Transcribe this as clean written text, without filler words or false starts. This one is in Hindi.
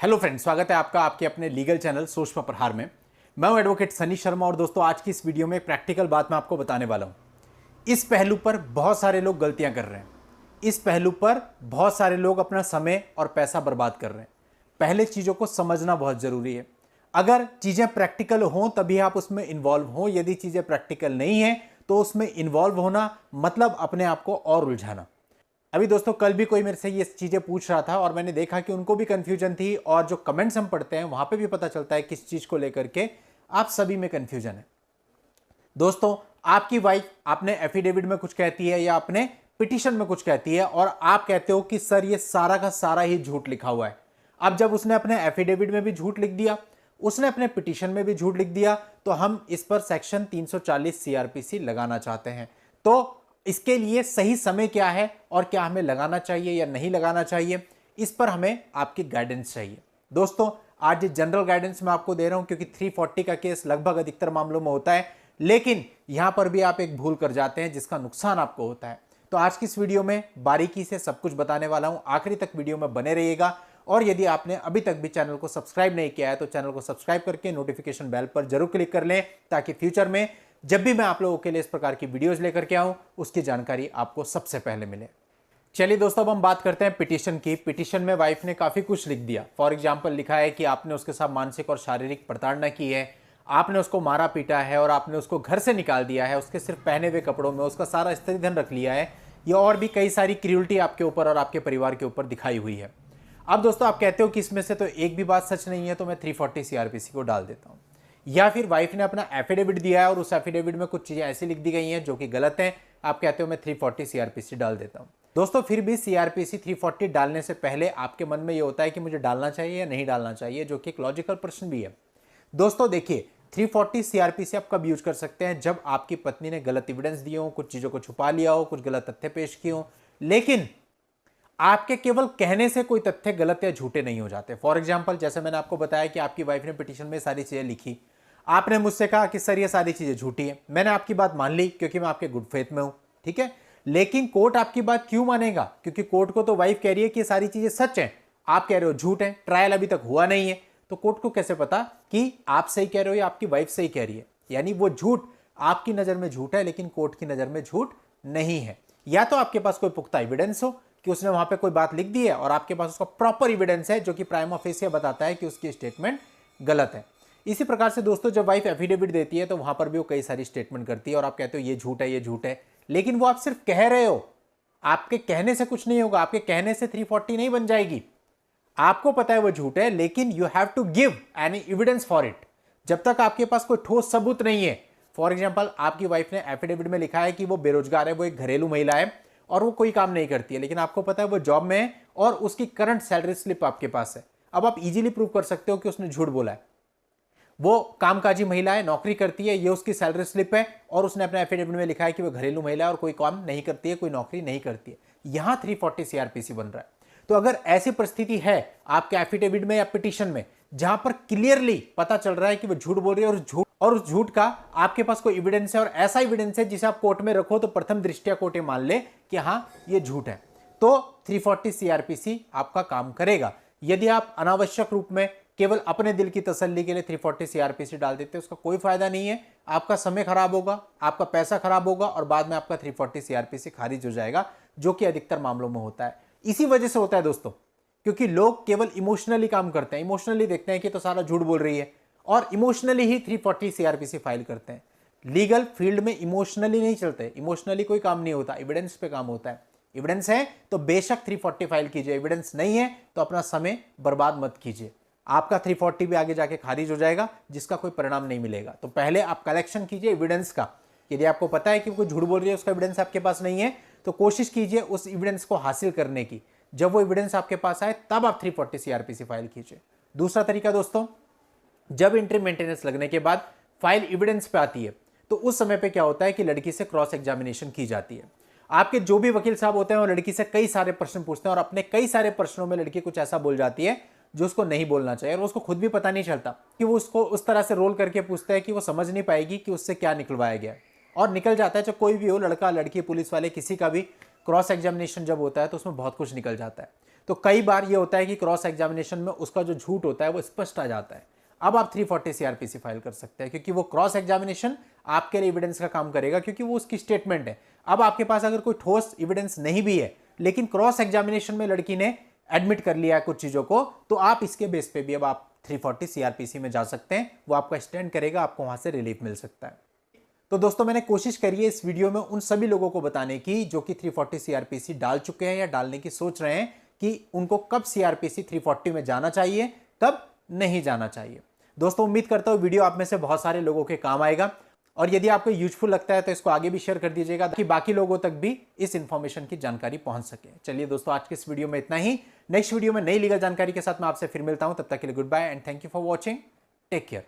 हेलो फ्रेंड्स, स्वागत है आपका आपके अपने लीगल चैनल सोच पर प्रहार में। मैं हूं एडवोकेट सनी शर्मा और दोस्तों आज की इस वीडियो में एक प्रैक्टिकल बात मैं आपको बताने वाला हूं। इस पहलू पर बहुत सारे लोग गलतियां कर रहे हैं। इस पहलू पर बहुत सारे लोग अपना समय और पैसा बर्बाद कर रहे हैं। पहले चीज़ों को समझना बहुत ज़रूरी है। अगर चीज़ें प्रैक्टिकल हों तभी आप उसमें इन्वॉल्व हों। यदि चीज़ें प्रैक्टिकल नहीं हैं तो उसमें इन्वॉल्व होना मतलब अपने आप को और उलझाना। अभी दोस्तों कल भी कोई मेरे से ये चीज़ें पूछ रहा था और मैंने देखा कि उनको भी कंफ्यूजन थी और जो कमेंट्स हम पढ़ते हैं वहां पे भी पता चलता है किस चीज़ को लेकर के आप सभी में कंफ्यूजन है। दोस्तों आपकी वाइफ आपने एफिडेविट में कुछ कहती है या अपने पिटीशन में कुछ कहती है और आप कहते हो कि सर ये सारा का सारा ही झूठ लिखा हुआ है। अब जब उसने अपने एफिडेविट में भी झूठ लिख दिया, उसने अपने पिटीशन में भी झूठ लिख दिया, तो हम इस पर सेक्शन 340 सीआरपीसी लगाना चाहते हैं। तो इसके लिए सही समय क्या है और क्या हमें लगाना चाहिए या नहीं लगाना चाहिए, इस पर हमें आपकी गाइडेंस चाहिए। दोस्तों आज जनरल गाइडेंस मैं आपको दे रहा हूं क्योंकि 340 का केस लगभग अधिकतर मामलों में होता है, लेकिन यहां पर भी आप एक भूल कर जाते हैं जिसका नुकसान आपको होता है। तो आज की इस वीडियो में बारीकी से सब कुछ बताने वाला हूं, आखिरी तक वीडियो में बने रहिएगा। और यदि आपने अभी तक भी चैनल को सब्सक्राइब नहीं किया है तो चैनल को सब्सक्राइब करके नोटिफिकेशन बेल पर जरूर क्लिक कर लें, ताकि फ्यूचर में जब भी मैं आप लोगों के लिए इस प्रकार की वीडियोस लेकर के आऊं उसकी जानकारी आपको सबसे पहले मिले। चलिए दोस्तों अब हम बात करते हैं पिटीशन की। पिटीशन में वाइफ ने काफी कुछ लिख दिया। फॉर एग्जांपल लिखा है कि आपने उसके साथ मानसिक और शारीरिक प्रताड़ना की है, आपने उसको मारा पीटा है और आपने उसको घर से निकाल दिया है, उसके सिर्फ पहने हुए कपड़ों में उसका सारा स्त्री धन रख लिया है। ये और भी कई सारी क्रूरटी आपके ऊपर और आपके परिवार के ऊपर दिखाई हुई है। अब दोस्तों आप कहते हो कि इसमें से तो एक भी बात सच नहीं है, तो मैं 340 सीआरपीसी को डाल देता हूं। या फिर वाइफ ने अपना एफिडेविट दिया है और उस एफिडेविट में कुछ चीजें ऐसी लिख दी गई हैं जो कि गलत हैं, आप कहते हो मैं 340 सीआरपीसी डाल देता हूं। दोस्तों फिर भी सीआरपीसी 340 डालने से पहले आपके मन में ये होता है कि मुझे डालना चाहिए या नहीं डालना चाहिए, जो कि एक लॉजिकल प्रश्न भी है। दोस्तों देखिए 340 सीआरपीसी आप कब यूज कर सकते हैं, जब आपकी पत्नी ने गलत एविडेंस दिए हो, कुछ चीजों को छुपा लिया हो, कुछ गलत तथ्य पेश किए हो, लेकिन आपके केवल कहने से कोई तथ्य गलत या झूठे नहीं हो जाते। फॉर एग्जाम्पल जैसे मैंने आपको बताया कि आपकी वाइफ ने पिटीशन में सारी चीजें लिखी, आपने मुझसे कहा कि सर ये सारी चीजें झूठी है, मैंने आपकी बात मान ली क्योंकि मैं आपके गुड फेथ में हूं, ठीक है। लेकिन कोर्ट आपकी बात क्यों मानेगा? क्योंकि कोर्ट को तो वाइफ कह रही है कि ये सारी चीजें सच हैं, आप कह रहे हो झूठ है, ट्रायल अभी तक हुआ नहीं है, तो कोर्ट को कैसे पता कि आप सही कह रहे हो या आपकी वाइफ सही कह रही है? यानी वो झूठ आपकी नजर में झूठ है लेकिन कोर्ट की नजर में झूठ नहीं है। या तो आपके पास कोई पुख्ता एविडेंस हो कि उसने वहां पे कोई बात लिख दी है और आपके पास उसका प्रॉपर एविडेंस है जो कि प्राइमा फेसिया बताता है कि उसकी स्टेटमेंट गलत है। इसी प्रकार से दोस्तों जब वाइफ एफिडेविट देती है तो वहां पर भी वो कई सारी स्टेटमेंट करती है और आप कहते हो ये झूठ है, ये झूठ है, लेकिन वो आप सिर्फ कह रहे हो, आपके कहने से कुछ नहीं होगा, आपके कहने से 340 नहीं बन जाएगी। आपको पता है वो झूठ है लेकिन you have to give any evidence for it. जब तक आपके पास कोई ठोस सबूत नहीं है, फॉर एग्जाम्पल आपकी वाइफ ने एफिडेविट में लिखा है कि वो बेरोजगार है, वो एक घरेलू महिला है और वो कोई काम नहीं करती है, लेकिन आपको पता है वो जॉब में है और उसकी करंट सैलरी स्लिप आपके पास है। अब आप इजीली प्रूव कर सकते हो कि उसने झूठ बोला है। वो कामकाजी महिला है, नौकरी करती है, ये उसकी सैलरी स्लिप है और उसने अपने एफिडेविट में लिखा है कि वो घरेलू महिला है और कोई काम नहीं करती है, कोई नौकरी नहीं करती है। यहां 340 सीआरपीसी बन रहा है। तो अगर ऐसी परिस्थिति है आपके एफिडेविट में या पिटीशन में जहां पर क्लियरली पता चल रहा है कि वो झूठ बोल रही है और उस झूठ का आपके पास कोई एविडेंस है और ऐसा एविडेंस है जिसे आप कोर्ट में रखो तो प्रथम दृष्टया कोर्ट ये मान ले कि हां ये झूठ है, तो 340 सीआरपीसी आपका काम करेगा। यदि आप अनावश्यक रूप में केवल अपने दिल की तसल्ली के लिए 340 सीआरपीसी डाल देते हैं उसका कोई फायदा नहीं है। आपका समय खराब होगा, आपका पैसा खराब होगा और बाद में आपका 340 सीआरपीसी खारिज हो जाएगा, जो कि अधिकतर मामलों में होता है। इसी वजह से होता है दोस्तों, क्योंकि लोग केवल इमोशनली काम करते हैं, इमोशनली देखते हैं कि तो सारा झूठ बोल रही है और इमोशनली ही 340 सीआरपीसी फाइल करते हैं। लीगल फील्ड में इमोशनली नहीं चलते, इमोशनली कोई काम नहीं होता, एविडेंस पे काम होता है। एविडेंस है तो बेशक 340 फाइल कीजिए, एविडेंस नहीं है तो अपना समय बर्बाद मत कीजिए। आपका 340 भी आगे जाके खारिज हो जाएगा जिसका कोई परिणाम नहीं मिलेगा। तो पहले आप कलेक्शन कीजिए एविडेंस का। यदि आपको पता है कि कोई झूठ बोल रही है, उसका एविडेंस आपके पास नहीं है, तो कोशिश कीजिए उस एविडेंस को हासिल करने की। जब वो एविडेंस आपके पास आए तब आप 340 सीआरपीसी फाइल कीजिए। दूसरा तरीका दोस्तों, जब इंट्री मेंटेनेंस लगने के बाद फाइल एविडेंस पे आती है तो उस समय पे क्या होता है कि लड़की से क्रॉस एग्जामिनेशन की जाती है। आपके जो भी वकील साहब होते हैं वो लड़की से कई सारे प्रश्न पूछते हैं और अपने कई सारे प्रश्नों में लड़की कुछ ऐसा बोल जाती है जो उसको नहीं बोलना चाहिए और उसको खुद भी पता नहीं चलता कि वो उसको उस तरह से रोल करके पूछता है कि वो समझ नहीं पाएगी कि उससे क्या निकलवाया गया और निकल जाता है। चाहे कोई भी हो, लड़का लड़की पुलिस वाले किसी का भी क्रॉस एग्जामिनेशन जब होता है तो उसमें बहुत कुछ निकल जाता है। तो कई बार ये होता है कि क्रॉस एग्जामिनेशन में उसका जो झूठ होता है वो स्पष्ट आ जाता है। अब आप 340 सीआरपीसी फाइल कर सकते हैं, क्योंकि वो क्रॉस एग्जामिनेशन आपके लिए एविडेंस का काम करेगा, क्योंकि वो उसकी स्टेटमेंट है। अब आपके पास अगर कोई ठोस एविडेंस नहीं भी है, लेकिन क्रॉस एग्जामिनेशन में लड़की ने एडमिट कर लिया है कुछ चीजों को, तो आप इसके बेस पे भी अब आप 340 सीआरपीसी में जा सकते हैं। वो आपका स्टैंड करेगा, आपको वहां से रिलीफ मिल सकता है। तो दोस्तों, मैंने कोशिश करी है इस वीडियो में उन सभी लोगों को बताने की जो कि 340 सीआरपीसी डाल चुके हैं या डालने की सोच रहे हैं, कि उनको कब सीआरपीसी 340 में जाना चाहिए, कब नहीं जाना चाहिए। दोस्तों, उम्मीद करता हूं वीडियो आप में से बहुत सारे लोगों के काम आएगा, और यदि आपको यूजफुल लगता है तो इसको आगे भी शेयर कर दीजिएगा, ताकि बाकी लोगों तक भी इस इंफॉर्मेशन की जानकारी पहुंच सके। चलिए दोस्तों, आज के इस वीडियो में इतना ही। नेक्स्ट वीडियो में नई लीगल जानकारी के साथ मैं आपसे फिर मिलता हूं। तब तक के लिए good bye and thank you for watching. Take care.